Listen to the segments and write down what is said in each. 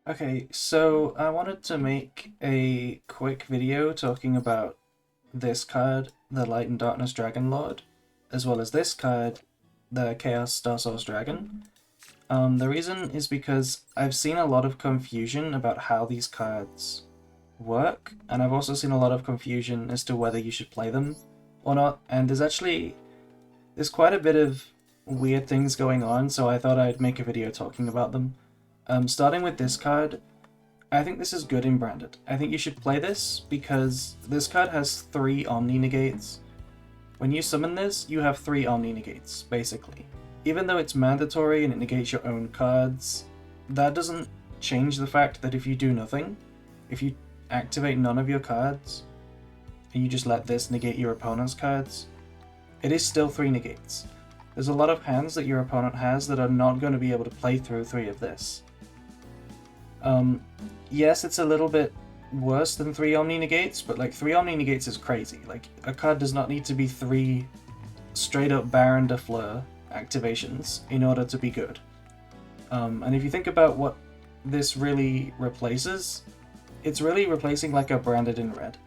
Okay, so I wanted to make a quick video talking about this card, the Light and Darkness Dragonlord, as well as this card, the Chaos Starsource Dragon. The reason is because I've seen a lot of confusion about how these cards work, and I've also seen a lot of confusion as to whether you should play them or not, and there's quite a bit of weird things going on, so I thought I'd make a video talking about them. Starting with this card, I think this is good in Branded. I think you should play this because this card has 3 Omni Negates. When you summon this, you have 3 Omni Negates, basically. Even though it's mandatory and it negates your own cards, that doesn't change the fact that if you do nothing, if you activate none of your cards, and you just let this negate your opponent's cards, it is still 3 negates. There's a lot of hands that your opponent has that are not going to be able to play through 3 of this. Yes, it's a little bit worse than 3 Omni Negates, but like 3 Omni Negates is crazy. Like, a card does not need to be 3 straight up Baron de Fleur activations in order to be good. And if you think about what this really replaces, it's really replacing like a Branded in Red.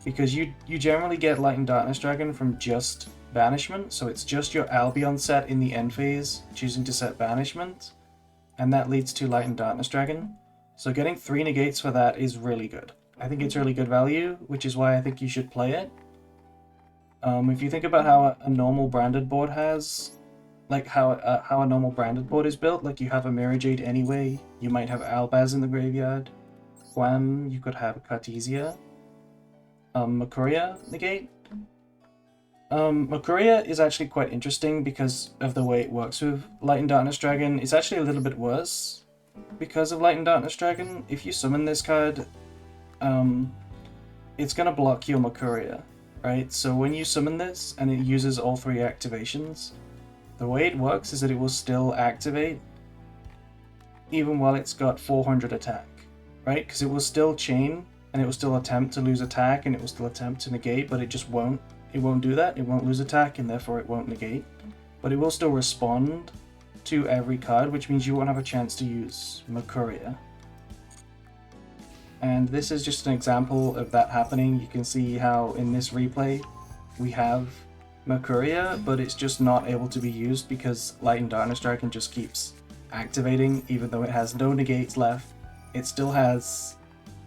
Because you generally get Light and Darkness Dragon from just Banishment, so it's just your Albion set in the end phase choosing to set Banishment, and that leads to Light and Darkness Dragon. So getting 3 negates for that is really good. I think it's really good value, which is why I think you should play it. If you think about how a normal branded board has, like how a normal branded board is built, like you have a Mirror Jade anyway, you might have Albaz in the graveyard, Guam, you could have Cartesia, Makuria negate. Makuria is actually quite interesting because of the way it works with Light and Darkness Dragon. It's actually a little bit worse because of Light and Darkness Dragon. If you summon this card, it's gonna block your Makuria, right? So when you summon this and it uses all 3 activations, the way it works is that it will still activate even while it's got 400 attack, right? Because it will still chain and it will still attempt to lose attack and it will still attempt to negate, but it just won't. It won't do that. It won't lose attack and therefore it won't negate. But it will still respond to every card, which means you won't have a chance to use Makuria. And this is just an example of that happening. You can see how in this replay we have Makuria, but it's just not able to be used because Light and Darkness Dragon just keeps activating, even though it has no negates left. It still has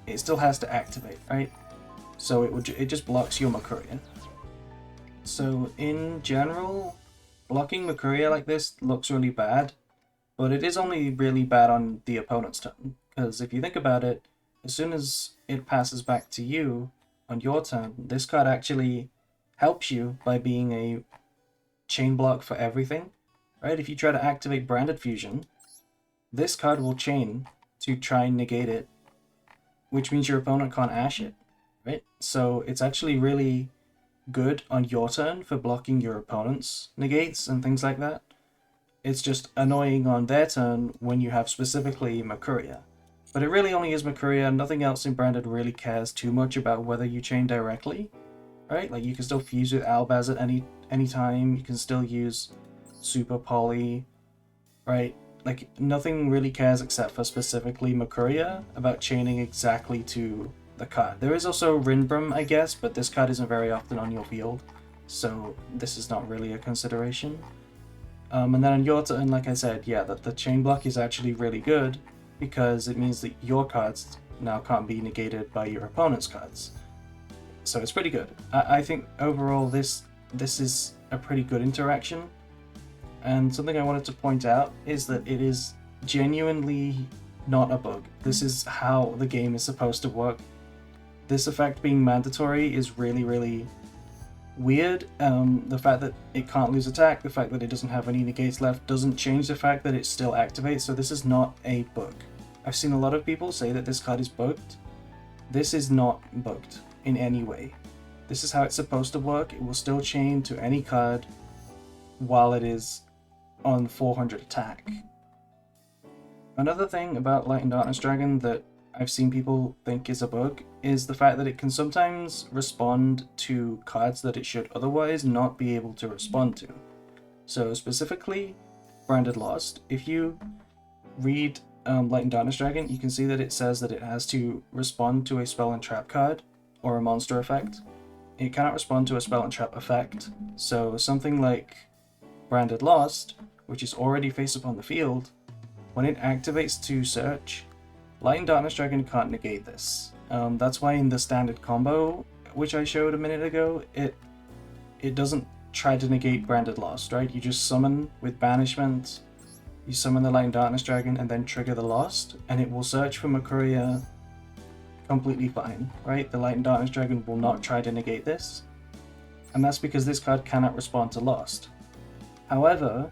to activate, right? So it just blocks your Makuria. So in general, blocking Makuria like this looks really bad, but it is only really bad on the opponent's turn, because if you think about it, as soon as it passes back to you on your turn, this card actually helps you by being a chain block for everything, right? If you try to activate Branded Fusion, this card will chain to try and negate it, which means your opponent can't ash it, right? So it's actually really good on your turn for blocking your opponent's negates and things like that. It's just annoying on their turn when you have specifically Makuria. But it really only is Makuria. Nothing else in Branded really cares too much about whether you chain directly, right? Like you can still fuse with Albaz at any time. You can still use Super Poly, right? Like nothing really cares except for specifically Makuria about chaining exactly to the card. There is also Rinbrum, I guess, but this card isn't very often on your field, so this is not really a consideration. And then on your turn, like I said, yeah, the chain block is actually really good because it means that your cards now can't be negated by your opponent's cards. So it's pretty good. I think overall this is a pretty good interaction. And something I wanted to point out is that it is genuinely not a bug. This is how the game is supposed to work. This effect being mandatory is really, really weird. The fact that it can't lose attack, the fact that it doesn't have any negates left, doesn't change the fact that it still activates, so this is not a bug. I've seen a lot of people say that this card is bugged. This is not bugged in any way. This is how it's supposed to work. It will still chain to any card while it is on 400 attack. Another thing about Light and Darkness Dragon that I've seen people think is a bug is the fact that it can sometimes respond to cards that it should otherwise not be able to respond to. So specifically, Branded Lost, if you read Light and Darkness Dragon, you can see that it says that it has to respond to a spell and trap card or a monster effect. It cannot respond to a spell and trap effect, so something like Branded Lost, which is already face up on the field, when it activates to search, Light and Darkness Dragon can't negate this. That's why in the standard combo, which I showed a minute ago, it doesn't try to negate Branded Lost, right? You just summon with Banishment, you summon the Light and Darkness Dragon, and then trigger the Lost, and it will search for Makuria completely fine, right? The Light and Darkness Dragon will not try to negate this, and that's because this card cannot respond to Lost. However,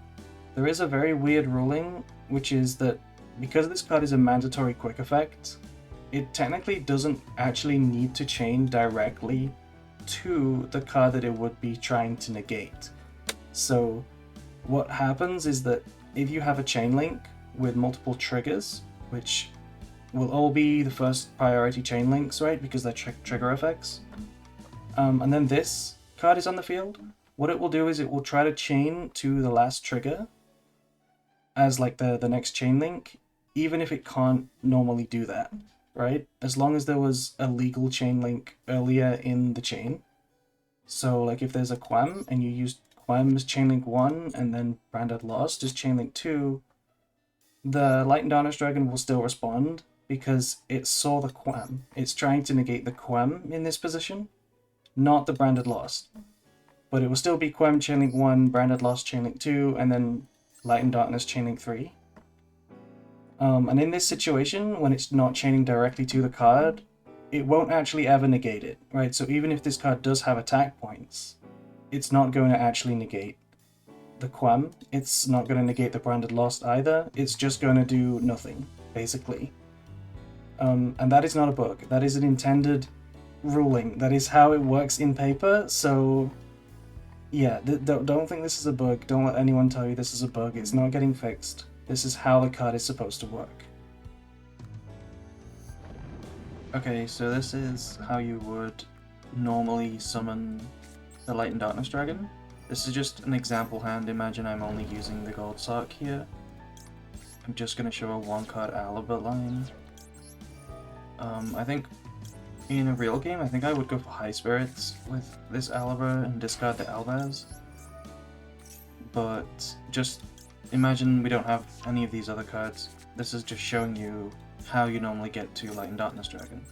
there is a very weird ruling, which is that because this card is a mandatory quick effect, it technically doesn't actually need to chain directly to the card that it would be trying to negate. So what happens is that if you have a chain link with multiple triggers, which will all be the first priority chain links, right, because they're trigger effects, and then this card is on the field, what it will do is it will try to chain to the last trigger as like the next chain link, even if it can't normally do that, right? As long as there was a legal chain link earlier in the chain. So like if there's a Quem and you use Quem as chain link 1 and then Branded Lost as chain link 2, the Light and Darkness Dragon will still respond because it saw the Quem. It's trying to negate the Quem in this position, not the Branded Lost. But it will still be Quem chain link 1, Branded Lost chain link 2, and then Light and Darkness chain link 3. And in this situation, when it's not chaining directly to the card, it won't actually ever negate it, right? So even if this card does have attack points, it's not going to actually negate the Quem. It's not going to negate the Branded Lost either. It's just going to do nothing, basically. And that is not a bug. That is an intended ruling. That is how it works in paper, so yeah, don't think this is a bug. Don't let anyone tell you this is a bug. It's not getting fixed. This is how the card is supposed to work. Okay, so this is how you would normally summon the Light and Darkness Dragon. This is just an example hand. Imagine I'm only using the Gold Sock here. I'm just going to show a 1-card Albert line. I think in a real game, I think I would go for High Spirits with this Albert and discard the Albaz. But just imagine we don't have any of these other cards. This is just showing you how you normally get to Light and Darkness Dragon.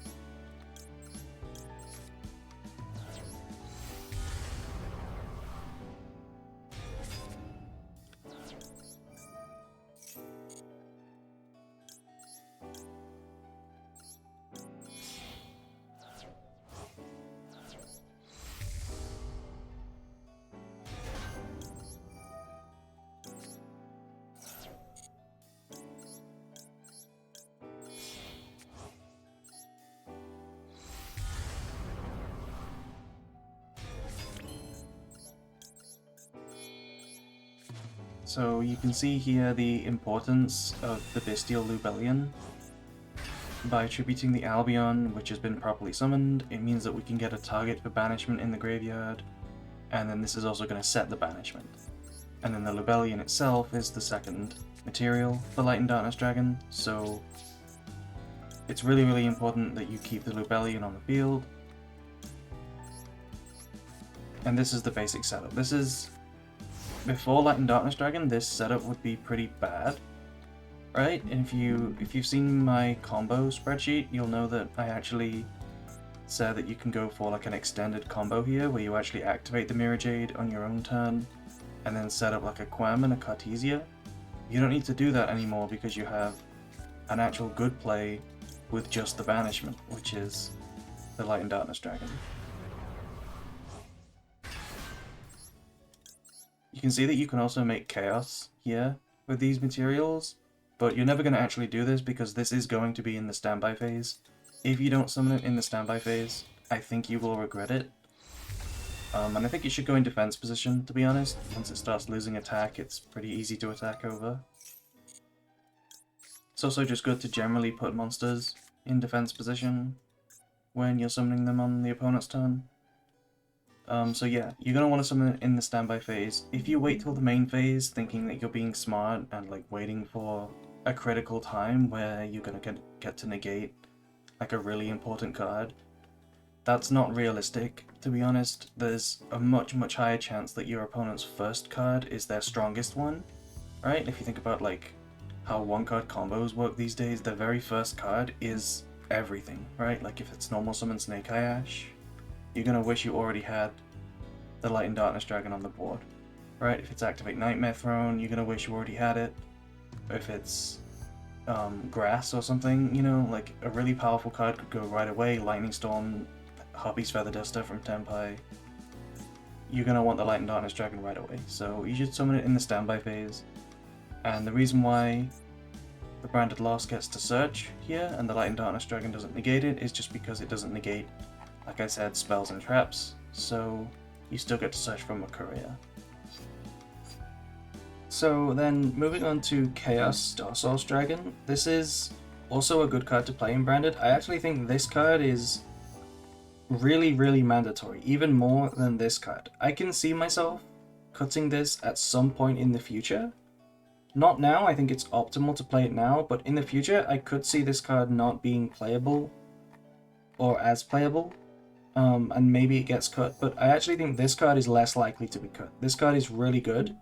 So you can see here the importance of the Bestial Lubellion. By attributing the Albion, which has been properly summoned, it means that we can get a target for banishment in the graveyard, and then this is also going to set the banishment. And then the Lubellion itself is the second material for Light and Darkness Dragon, so it's really, really important that you keep the Lubellion on the field. And this is the basic setup. This is before Light and Darkness Dragon, this setup would be pretty bad, right? And if you've seen my combo spreadsheet, you'll know that I actually said that you can go for like an extended combo here, where you actually activate the Mirror Jade on your own turn, and then set up like a Quem and a Cartesia. You don't need to do that anymore because you have an actual good play with just the banishment, which is the Light and Darkness Dragon. You can see that you can also make Khaos here with these materials, but you're never going to actually do this because this is going to be in the standby phase. If you don't summon it in the standby phase, I think you will regret it. And I think you should go in defense position, to be honest. Once it starts losing attack, it's pretty easy to attack over. It's also just good to generally put monsters in defense position when you're summoning them on the opponent's turn. So yeah, you're going to want to summon it in the standby phase. If you wait till the main phase thinking that you're being smart and like waiting for a critical time where you're gonna get to negate like a really important card. That's not realistic, to be honest. There's a much higher chance that your opponent's first card is their strongest one, right? If you think about like how one card combos work these days, their very first card is everything, right? Like if it's normal summon Snake Eye Ash, you're gonna wish you already had the Light and Darkness Dragon on the board, right? If it's Activate Nightmare Throne, you're gonna wish you already had it. If it's Grass or something, you know, like a really powerful card could go right away. Lightning Storm, Harpy's Feather Duster from Tenpai. You're gonna want the Light and Darkness Dragon right away, so you should summon it in the standby phase. And the reason why the Branded Loss gets to search here and the Light and Darkness Dragon doesn't negate it is just because it doesn't negate, like I said, spells and traps, so you still get to search for Mercuria. So then moving on to Khaos Starsource Dragon, this is also a good card to play in Branded. I actually think this card is really mandatory, even more than this card. I can see myself cutting this at some point in the future. Not now, I think it's optimal to play it now, but in the future I could see this card not being playable or as playable, and maybe it gets cut, but I actually think this card is less likely to be cut. This card is really good.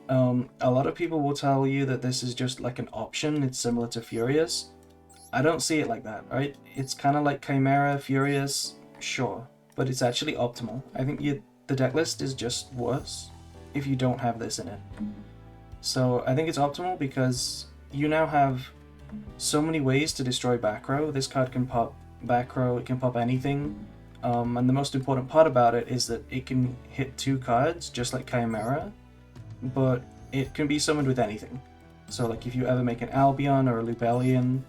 A lot of people will tell you that this is just like an option, it's similar to Furious. I don't see it like that, right? It's kind of like Chimera, Furious, sure, but it's actually optimal. I think the deck list is just worse if you don't have this in it. So I think it's optimal because you now have so many ways to destroy back row. This card can pop back row, it can pop anything, and the most important part about it is that it can hit 2 cards, just like Chimera, but it can be summoned with anything. So like if you ever make an Albion or a Lubellion,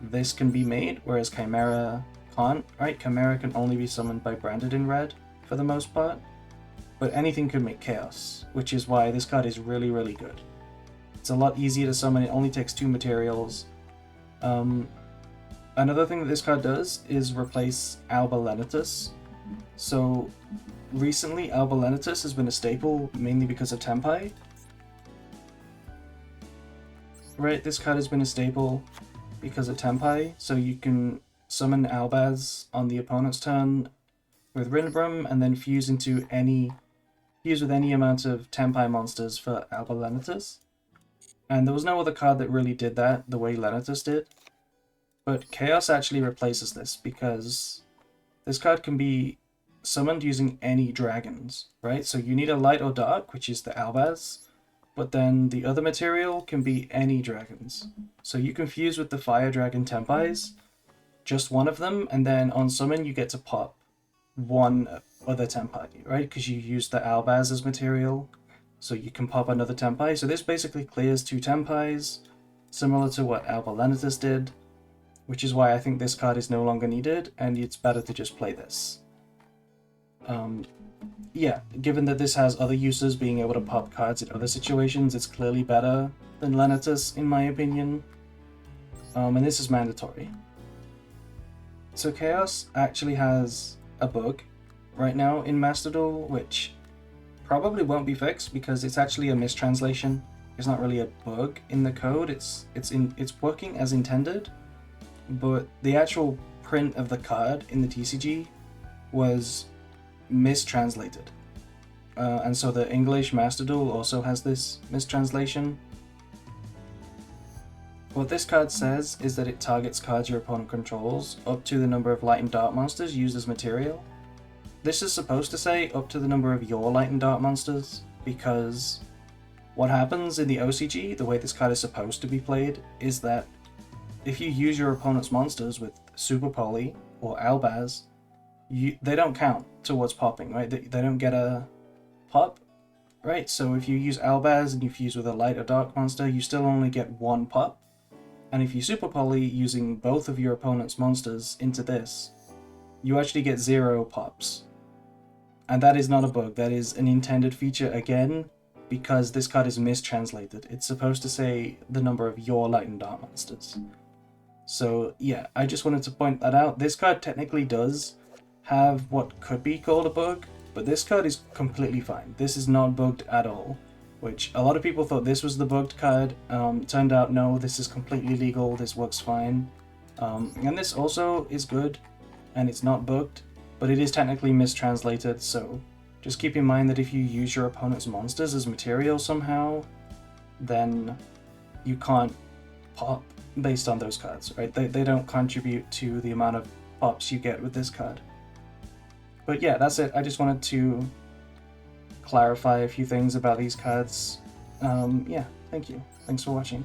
this can be made, whereas Chimera can't, right? Chimera can only be summoned by Branded in red, for the most part. But anything could make Chaos, which is why this card is really good. It's a lot easier to summon, it only takes 2 materials. Another thing that this card does is replace Alba Lenitus. So recently Alba Lenitus has been a staple, mainly because of Tenpai. Right, this card has been a staple because of Tenpai, so you can summon Albaz on the opponent's turn with Rindbrum and then fuse with any amount of Tenpai monsters for Alba Lenitus. And there was no other card that really did that the way Lenitus did. But Chaos actually replaces this because this card can be summoned using any dragons, right? So you need a light or dark, which is the Albaz, but then the other material can be any dragons. So you can fuse with the Fire Dragon Tenpais, just one of them, and then on summon you get to pop one other Tenpai, right? Because you use the Albaz as material, so you can pop another Tenpai. So this basically clears 2 Tenpais, similar to what Alba Lenitus did, which is why I think this card is no longer needed, and it's better to just play this. Yeah, given that this has other uses, being able to pop cards in other situations, it's clearly better than Lenitus, in my opinion. And this is mandatory. So Chaos actually has a bug right now in Master Duel, which probably won't be fixed because it's actually a mistranslation. It's not really a bug in the code, it's working as intended, but the actual print of the card in the TCG was mistranslated. And so the English Master Duel also has this mistranslation. What this card says is that it targets cards your opponent controls up to the number of light and dark monsters used as material. This is supposed to say up to the number of your light and dark monsters, because what happens in the OCG, the way this card is supposed to be played, is that if you use your opponent's monsters with Super Poly or Albaz, they don't count towards popping, right? They don't get a pop, right? So if you use Albaz and you fuse with a light or dark monster, you still only get 1 pop. And if you Super Poly using both of your opponent's monsters into this, you actually get 0 pops. And that is not a bug, that is an intended feature again, because this card is mistranslated. It's supposed to say the number of your light and dark monsters. So yeah, I just wanted to point that out. This card technically does have what could be called a bug, but this card is completely fine. This is not bugged at all. which a lot of people thought this was the bugged card. Turned out no, this is completely legal, this works fine. And this also is good, and it's not bugged, but it is technically mistranslated, so just keep in mind that if you use your opponent's monsters as material somehow, then you can't pop based on those cards, right? They don't contribute to the amount of pops you get with this card. But yeah, that's it. I just wanted to clarify a few things about these cards. Yeah, thank you. Thanks for watching.